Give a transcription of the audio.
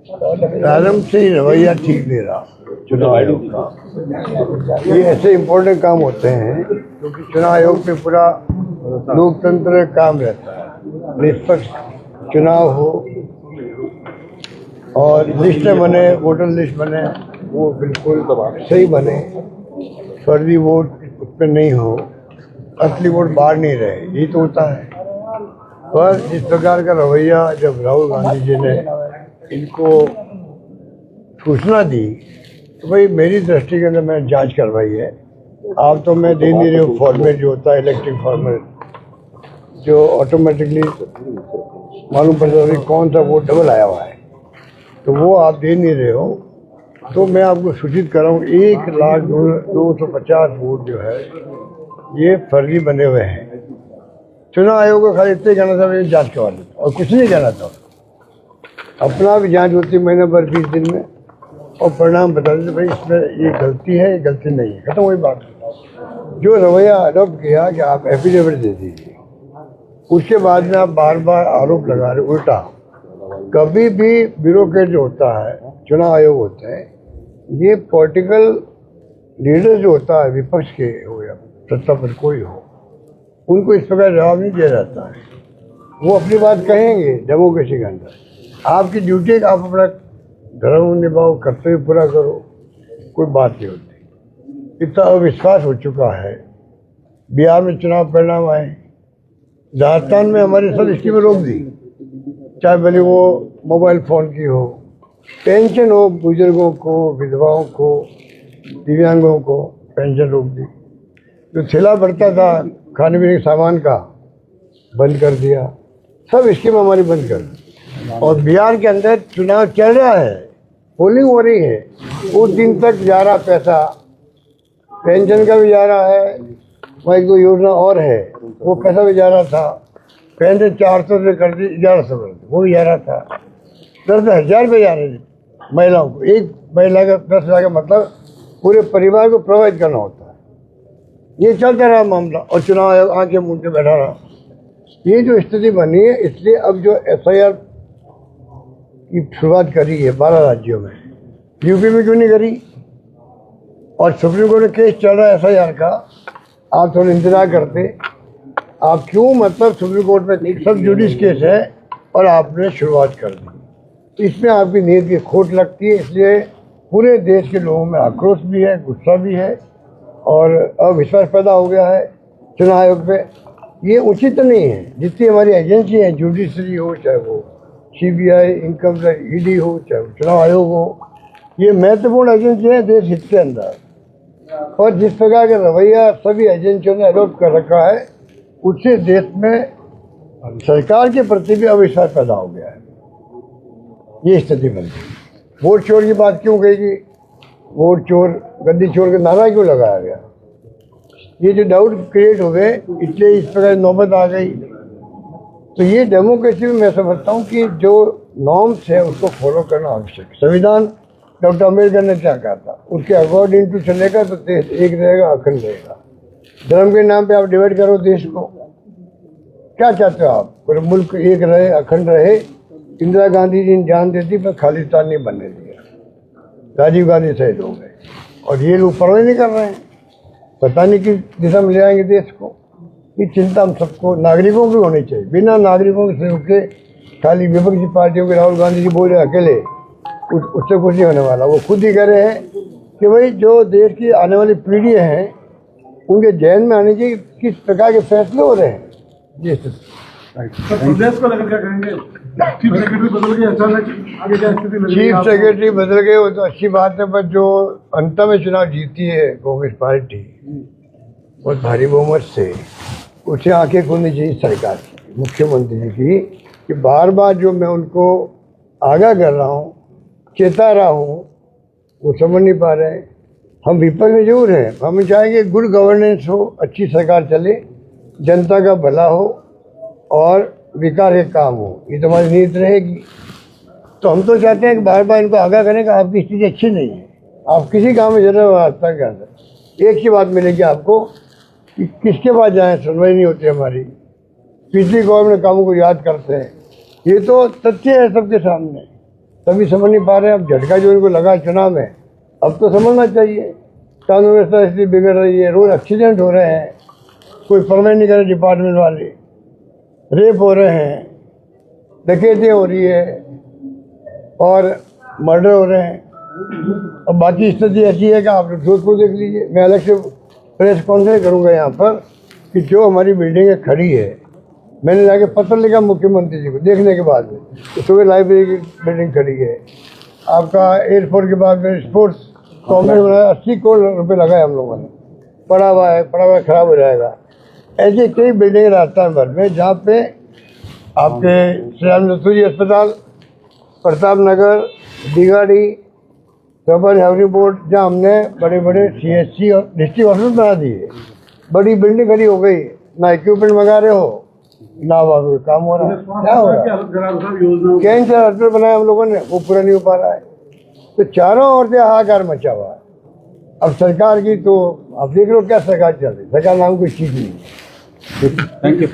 प्रारंभ से ही रवैया ठीक नहीं रहा चुनाव आयोग का। ये ऐसे इम्पोर्टेंट काम होते हैं क्योंकि चुनाव आयोग पे पूरा लोकतंत्र का काम रहता है, निष्पक्ष चुनाव हो और लिस्ट बने, वोटर लिस्ट बने, वो बिल्कुल सही बने, फर्जी वोट उस पर नहीं हो, असली वोट बाहर नहीं रहे, यही तो होता है। पर इस प्रकार का रवैया जब राहुल गांधी जी ने इनको सूचना दी तो भाई मेरी दृष्टि के अंदर मैंने जांच करवाई है। आप तो मैं दे नहीं रही हूँ फॉर्मेट जो होता है इलेक्ट्रिक फॉर्मेट, जो ऑटोमेटिकली मालूम पड़ जाता है कौन सा वोट डबल आया हुआ है, तो वो आप दे नहीं रहे हो। तो मैं आपको सूचित कर रहा हूँ 1,02,50 वोट जो है ये फर्जी बने हुए हैं। चुनाव आयोग को खाली इतने कहना था जांच करवा देता और कुछ नहीं कहना था। अपना भी जांच होती महीने भर 20 दिन में और परिणाम बता देते भाई इसमें ये गलती है, ये गलती नहीं है, खत्म हुई बात। जो रवैया अडॉप्ट किया कि आप एफिडेविट दे दीजिए, उसके बाद में आप बार बार आरोप लगा रहे उल्टा। कभी भी ब्यूरोक्रेट जो होता है, चुनाव आयोग होते हैं, ये पॉलिटिकल लीडर जो होता है विपक्ष के हो या सत्ता पर कोई हो, उनको इस प्रकार जवाब नहीं दिया जाता है। वो अपनी बात कहेंगे डेमोक्रेसी के अंदर। आपकी ड्यूटी है कि आप अपना धर्म निभाओ, कर्तव्य पूरा करो, कोई बात नहीं होती। इतना अविश्वास हो चुका है। बिहार में चुनाव परिणाम आए, राजस्थान में हमारी सब स्कीमें रोक दी, चाहे भले वो मोबाइल फ़ोन की हो, पेंशन हो, बुजुर्गों को, विधवाओं को, दिव्यांगों को पेंशन रोक दी। जो ठेला बढ़ता था खाने पीने के सामान का बंद कर दिया, सब स्कीम हमारी बंद कर दी। और बिहार के अंदर चुनाव चल रहा है, पोलिंग हो रही है, उस दिन तक जा रहा पैसा, पेंशन का भी जा रहा है, वहाँ एक दो योजना और है वो पैसा भी जा रहा था। पेंशन 400 से कर दी 1100 कर दी, वो भी जा रहा था। 10,000 रुपये जा रहे थे महिलाओं को। एक महिला का 10,000 का मतलब पूरे परिवार को प्रोवाइड करना होता है। ये चलता रहा मामला और चुनाव आयोग आके मुंह के बैठा रहा। ये जो स्थिति बनी है, इसलिए अब जो FIR की शुरुआत करी है 12 राज्यों में, यूपी में क्यों नहीं करी? और सुप्रीम कोर्ट में केस चल रहा है FIR का, आप थोड़ा इंतजार करते। आप क्यों मतलब सुप्रीम कोर्ट में सब जुडिस केस है और आपने शुरुआत कर दी, तो इसमें आपकी नीयत की खोट लगती है। इसलिए पूरे देश के लोगों में आक्रोश भी है, गुस्सा भी है और अविश्वास पैदा हो गया है चुनाव आयोग पे। ये उचित नहीं है। जितनी हमारी एजेंसी है, जुडिशरी हो, चाहे वो CBI, इनकम टैक्स, ED हो, चाहे वो चुनाव आयोग हो, ये महत्वपूर्ण एजेंसी है देश हित के अंदर। और जिस प्रकार का रवैया सभी एजेंसियों ने अडॉप्ट कर रखा है, उससे देश में सरकार के प्रति भी अविश्वास पैदा हो गया है। ये स्थिति बन गई। वोट चोर की बात क्यों कहेगी? वोट चोर, गद्दी चोर का नारा क्यों लगाया गया? ये जो डाउट क्रिएट हो गए, इसलिए इस प्रकार नौबत आ गई। तो ये डेमोक्रेसी में मैं समझता हूँ कि जो नॉर्म्स है उसको फॉलो करना आवश्यक है। संविधान डॉक्टर अम्बेडकर ने क्या कहा था, उसके अकॉर्डिंग टू चलेगा तो देश एक रहेगा, अखंड रहेगा। धर्म के नाम पे आप डिवाइड करो देश को, क्या चाहते हो आप? पूरा मुल्क एक रहे, अखंड रहे। इंदिरा गांधी जी ने जान देती पर खालिस्तान नहीं बनने दिया, राजीव गांधी शहीद हो गए और ये लोग परवाह नहीं कर रहे हैं। पता नहीं किस दिशा में ले आएंगे देश को। ये चिंता हम सबको, नागरिकों की होनी चाहिए। बिना नागरिकों के सहयोग के खाली विपक्षी पार्टियों के राहुल गांधी जी बोले अकेले, उससे कुछ नहीं होने वाला। वो खुद ही कह रहे हैं कि भाई जो देश की आने वाली पीढ़ी हैं उनके जहन में आने चाहिए किस प्रकार के फैसले हो रहे हैं। ये प्रदेश को लेकर क्या कहेंगे? चीफ सेक्रेटरी बदल गए अचानक, आगे क्या स्थिति लग रही है? चीफ सेक्रेटरी बदल गए वो तो अच्छी बात है, पर जो अंत में चुनाव जीती है कांग्रेस पार्टी बहुत भारी बहुमत से, उसे आंखें खोलनी चाहिए सरकार की, मुख्यमंत्री जी की, कि बार बार जो मैं उनको आगाह कर रहा हूँ, चेता रहा हूँ, वो समझ नहीं पा रहे हैं। हम विपक्ष में जरूर हैं, हम चाहेंगे गुड गवर्नेंस हो, अच्छी सरकार चले, जनता का भला हो और विकास के काम हो, ये तो हमारी नीयत रहेगी। तो हम तो चाहते हैं कि बार बार इनको आगाह करें कि आपकी स्थिति अच्छी नहीं है। आप किसी गांव में जरूर रास्ता के अंदर एक ही बात मिलेगी आपको कि किसके पास जाएं, सुनवाई नहीं होती हमारी। पिछली गवर्नमेंट कामों को याद करते हैं, ये तो तथ्य है सबके सामने। तभी समझ नहीं पा रहे हैं। अब झटका जो इनको लगा चुनाव में, अब तो समझना चाहिए। कानून व्यवस्था स्थिति बिगड़ रही है, रोज एक्सीडेंट हो रहे हैं, कोई परवाह नहीं कर रहे डिपार्टमेंट वाले, रेप हो रहे हैं, डकैतियाँ हो रही है और मर्डर हो रहे हैं। अब बाकी स्थिति ऐसी है कि आप जोधपुर देख लीजिए। मैं अलग से प्रेस कॉन्फ्रेंस करूँगा यहाँ पर कि जो हमारी बिल्डिंगें खड़ी है, मैंने जाके पत्र लिखा मुख्यमंत्री जी को देखने के बाद में, तो सुबह लाइब्रेरी की बिल्डिंग खड़ी है, आपका एयरपोर्ट के बाद में स्पोर्ट्स कॉम्प्लेक्स बनाया, 80 करोड़ रुपये लगाए हम लोगों ने, पड़ा हुआ है खराब हो जाएगा। ऐसे कई बिल्डिंग राजस्थान भर में जहाँ पे आपके श्री राम नथुराम अस्पताल, Pratap Nagar, दिगाड़ी, rubber housing board, जहाँ हमने बड़े बड़े CHC और डिस्ट्रिक्ट हॉस्पिटल बना दिए, बड़ी बिल्डिंग खड़ी हो गई, ना इक्विपमेंट मंगा रहे हो, ना वहाँ कोई काम हो रहा है। क्या हो रहा है? कैंसर हॉस्पिटल बनाया हम लोगों ने, वो पूरा नहीं हो पा रहा है। तो चारों ओर से हाहाकार मचा हुआ है। अब सरकार की तो आप देख लो क्या सरकार चल रही है, सरकार नाम कोई चीज नहीं है। Thank you.